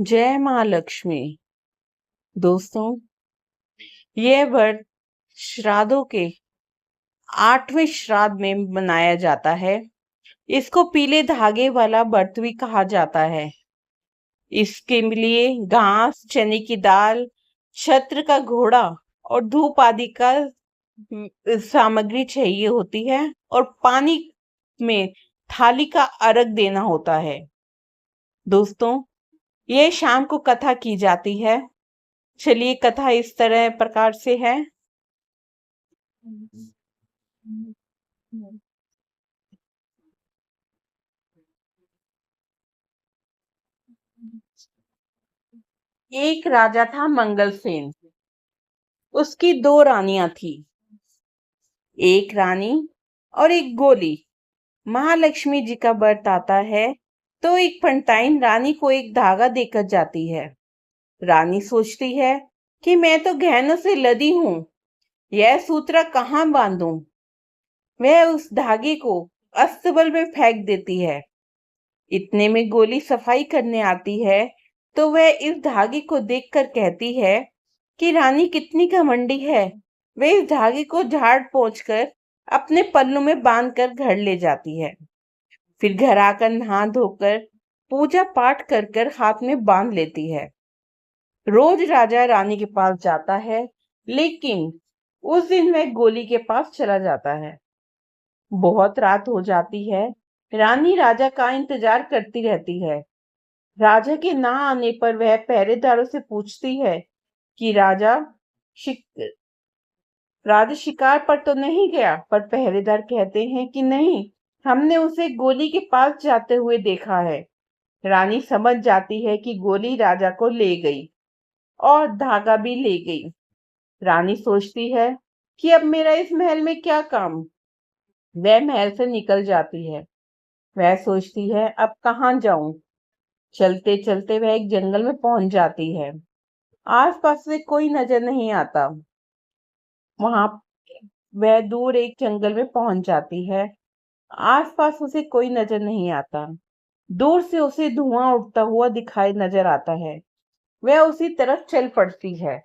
जय माँ लक्ष्मी। दोस्तों, यह व्रत श्राद्धों के 8वें श्राद्ध में मनाया जाता है। इसको पीले धागे वाला व्रत भी कहा जाता है। इसके लिए घास, चने की दाल, छत्र का घोड़ा और धूप आदि का सामग्री चाहिए होती है और पानी में थाली का अर्घ देना होता है। दोस्तों, यह शाम को कथा की जाती है। चलिए, कथा इस तरह प्रकार से है। एक राजा था मंगलसेन। उसकी 2 रानियां थी, एक रानी और एक गोली। महालक्ष्मी जी का व्रत आता है तो एक फंटाइन रानी को एक धागा देकर जाती है। रानी सोचती है कि मैं तो गहनों से लदी हूँ, यह सूत्र कहाँ बांधूं। वह उस धागे को अस्तबल में फेंक देती है। इतने में गोली सफाई करने आती है तो वह इस धागे को देखकर कहती है कि रानी कितनी घमंडी है। वह इस धागे को झाड़ पोंछ कर अपने पल्लू में बांधकर घर ले जाती है। फिर घर आकर नहा धोकर पूजा पाठ कर कर हाथ में बांध लेती है। रोज राजा रानी के पास जाता है, लेकिन उस दिन वह गोली के पास चला जाता है। बहुत रात हो जाती है। रानी राजा का इंतजार करती रहती है। राजा के ना आने पर वह पहरेदारों से पूछती है कि राजा शिकार पर तो नहीं गया। पर पहरेदार कहते हैं कि नहीं, हमने उसे गोली के पास जाते हुए देखा है। रानी समझ जाती है कि गोली राजा को ले गई और धागा भी ले गई। रानी सोचती है कि अब मेरा इस महल में क्या काम। वह महल से निकल जाती है। वह सोचती है अब कहाँ जाऊं। चलते चलते वह एक जंगल में पहुंच जाती है। आसपास से कोई नजर नहीं आता। वहां वह दूर एक जंगल में पहुंच जाती है। आसपास उसे कोई नजर नहीं आता। दूर से उसे धुआं उठता हुआ दिखाई नजर आता है। वह उसी तरफ चल पड़ती है।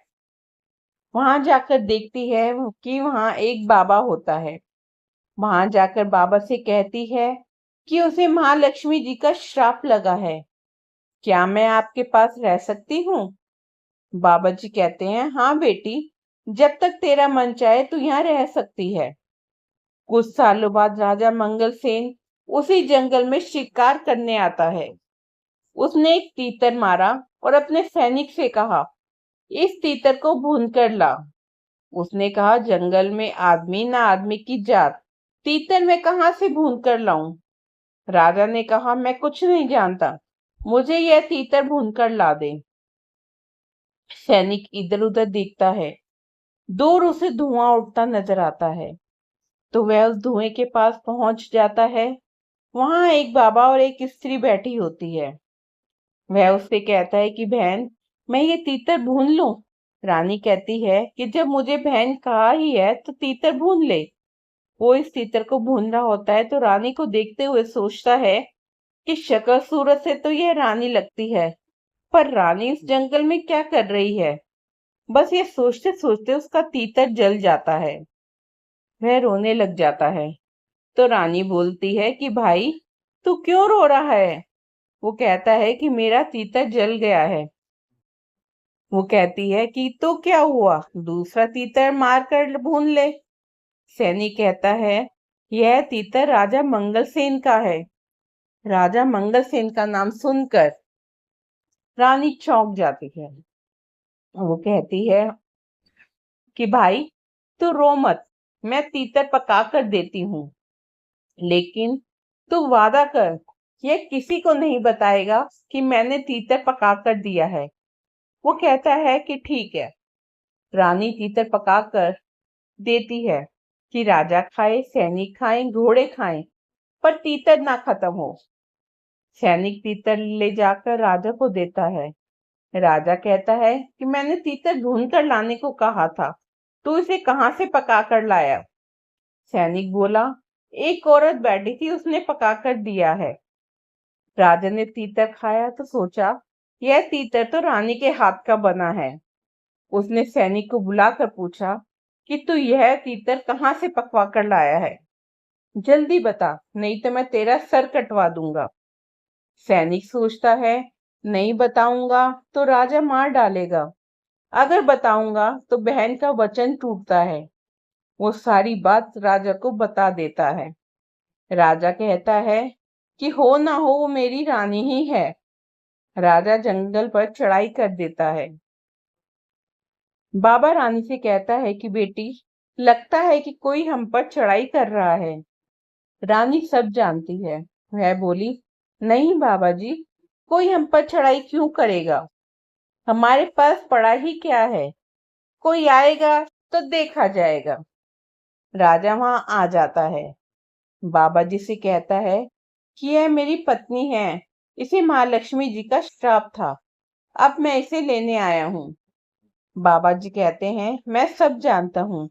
वहां जाकर देखती है कि वहां एक बाबा होता है। वहां जाकर बाबा से कहती है कि उसे महालक्ष्मी जी का श्राप लगा है, क्या मैं आपके पास रह सकती हूँ। बाबा जी कहते हैं, हाँ बेटी, जब तक तेरा मन चाहे तू यहाँ रह सकती है। कुछ सालों बाद राजा मंगलसेन उसी जंगल में शिकार करने आता है। उसने एक तीतर मारा और अपने सैनिक से कहा, इस तीतर को भून कर ला। उसने कहा, जंगल में आदमी ना आदमी की जात, तीतर मैं कहाँ से भून कर लाऊं। राजा ने कहा, मैं कुछ नहीं जानता, मुझे यह तीतर भून कर ला दे। सैनिक इधर उधर देखता है। दूर उसे धुआं उठता नजर आता है तो वह उस धुएं के पास पहुंच जाता है। वहां एक बाबा और एक स्त्री बैठी होती है। वह उससे कहता है कि बहन, मैं ये तीतर भून लूं। रानी कहती है कि जब मुझे बहन कहा ही है तो तीतर भून ले। वो इस तीतर को भून रहा होता है तो रानी को देखते हुए सोचता है कि शक्ल सूरत से तो यह रानी लगती है, पर रानी इस जंगल में क्या कर रही है। बस ये सोचते सोचते उसका तीतर जल जाता है। वह रोने लग जाता है तो रानी बोलती है कि भाई, तू क्यों रो रहा है। वो कहता है कि मेरा तीतर जल गया है। वो कहती है कि तो क्या हुआ, दूसरा तीतर मार कर भून ले। सैनिक कहता है, यह तीतर राजा मंगलसेन का है। राजा मंगलसेन का नाम सुनकर रानी चौंक जाती है। वो कहती है कि भाई, तू रो मत, मैं तीतर पका कर देती हूँ, लेकिन तू वादा कर, यह किसी को नहीं बताएगा कि मैंने तीतर पका कर दिया है। वो कहता है कि ठीक है। रानी तीतर पका कर देती है कि राजा खाए, सैनिक खाएं, घोड़े खाएं, पर तीतर ना खत्म हो। सैनिक तीतर ले जाकर राजा को देता है। राजा कहता है कि मैंने तीतर ढूंढ कर लाने को कहा था, तू इसे कहाँ से पका कर लाया। सैनिक बोला, एक औरत बैठी थी, उसने पका कर दिया है। राजा ने तीतर खाया तो सोचा यह तीतर तो रानी के हाथ का बना है। उसने सैनिक को बुलाकर पूछा कि तू यह तीतर कहाँ से पकवा कर लाया है? जल्दी बता, नहीं तो मैं तेरा सर कटवा दूंगा। सैनिक सोचता है, नहीं बताऊंगा तो राजा मार डालेगा, अगर बताऊंगा तो बहन का वचन टूटता है। वो सारी बात राजा को बता देता है। राजा कहता है कि हो ना हो वो मेरी रानी ही है। राजा जंगल पर चढ़ाई कर देता है। बाबा रानी से कहता है कि बेटी, लगता है कि कोई हम पर चढ़ाई कर रहा है। रानी सब जानती है। वह बोली, नहीं बाबा जी, कोई हम पर चढ़ाई क्यों करेगा? हमारे पास पड़ा ही क्या है? कोई आएगा तो देखा जाएगा। राजा वहां आ जाता है। बाबा जी से कहता है कि यह मेरी पत्नी है, इसे महालक्ष्मी जी का श्राप था, अब मैं इसे लेने आया हूँ। बाबा जी कहते हैं, मैं सब जानता हूँ,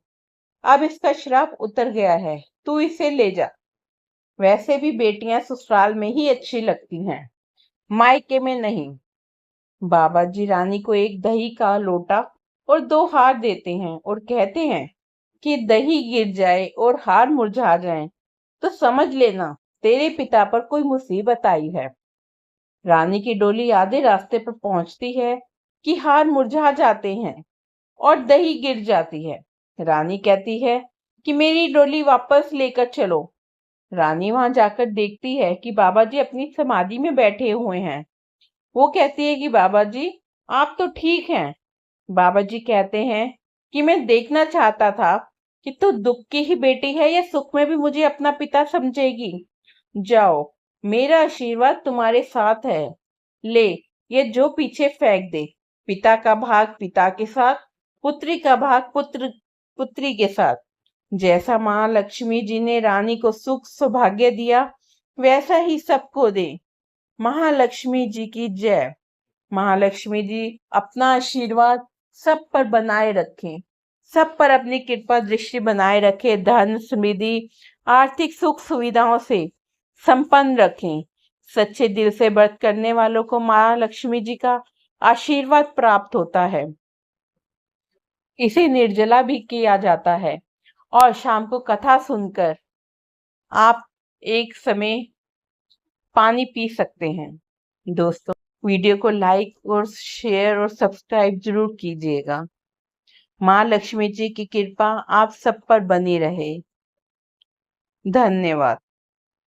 अब इसका श्राप उतर गया है, तू इसे ले जा। वैसे भी बेटियां ससुराल में ही अच्छी लगती हैं, मायके में नहीं। बाबा जी रानी को एक दही का लोटा और 2 हार देते हैं और कहते हैं कि दही गिर जाए और हार मुरझा जाए तो समझ लेना तेरे पिता पर कोई मुसीबत आई है। रानी की डोली आधे रास्ते पर पहुंचती है कि हार मुरझा जाते हैं और दही गिर जाती है। रानी कहती है कि मेरी डोली वापस लेकर चलो। रानी वहां जाकर देखती है कि बाबा जी अपनी समाधि में बैठे हुए हैं। वो कहती है कि बाबा जी, आप तो ठीक हैं। बाबा जी कहते हैं कि मैं देखना चाहता था कि तू दुख की ही बेटी है या सुख में भी मुझे अपना पिता समझेगी। जाओ, मेरा आशीर्वाद तुम्हारे साथ है। ले, ये जो पीछे फेंक दे। पिता का भाग पिता के साथ, पुत्री का भाग पुत्र पुत्री के साथ। जैसा माँ लक्ष्मी जी ने रानी को सुख सौभाग्य दिया, वैसा ही सबको दे। महालक्ष्मी जी की जय। महालक्ष्मी जी अपना आशीर्वाद सब पर बनाए रखें, सब पर अपनी कृपा दृष्टि बनाए रखे, धन समृद्धि आर्थिक सुख सुविधाओं से संपन्न रखें। सच्चे दिल से व्रत करने वालों को माँ लक्ष्मी जी का आशीर्वाद प्राप्त होता है। इसे निर्जला भी किया जाता है और शाम को कथा सुनकर आप एक समय पानी पी सकते हैं। दोस्तों, वीडियो को लाइक और शेयर और सब्सक्राइब जरूर कीजिएगा। माँ लक्ष्मी जी की कृपा आप सब पर बनी रहे। धन्यवाद।